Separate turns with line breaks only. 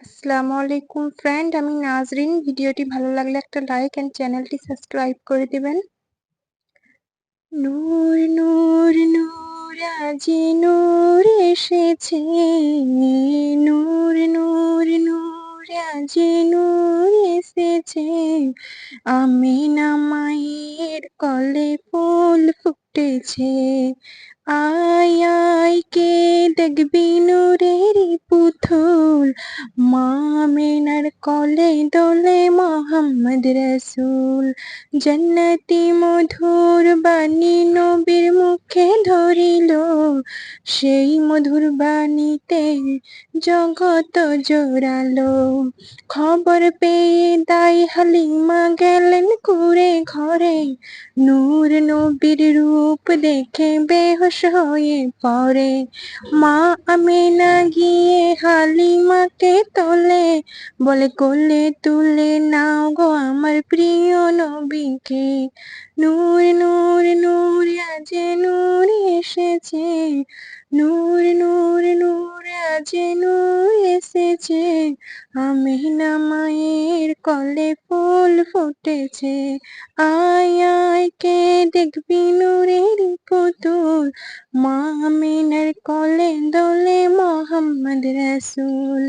আসসালামু আলাইকুম ফ্রেন্ড, আমি নাজরিন। ভিডিওটি ভালো লাগলে একটা লাইক এন্ড চ্যানেলটি সাবস্ক্রাইব করে দিবেন। নূর নূর নূর আজি নূর এসেছে, নূর নূর নূর আজি নূর এসেছে, আমিনা মায়ের কোলে ফুল ফুটেছে। আয় আয় কে দেখবি নূরেরই পুতুল, মা আমিনার কোলে দোলে মোহাম্মদ রসুল। জান্নাতি মধুর বাণী নবীর মুখে ধরিল, সেই মধুর বাণীতে জগৎ জোড়ালো। খবর পেয়ে দাই হালিমা গেলেন কুঁড়ে ঘরে, নূর নবীর রূপ দেখে বেহুশ হয়ে পড়ে। মা আমিনা গিয়ে হালিমাকে তোলে, বলে কোলে তুলে নাও গো আমার প্রিয় নবীকে। নূর নূর নূর আজ নূর এসেছে, নূর নূর নূর আজ নূর এসেছে, আমিনা মায়ের কোলে ফুল ফুটেছে। আয় আয় কে দেখবি নূরের পুতুল, মা আমিনার কোলে দোলে মোহাম্মদ রসুল।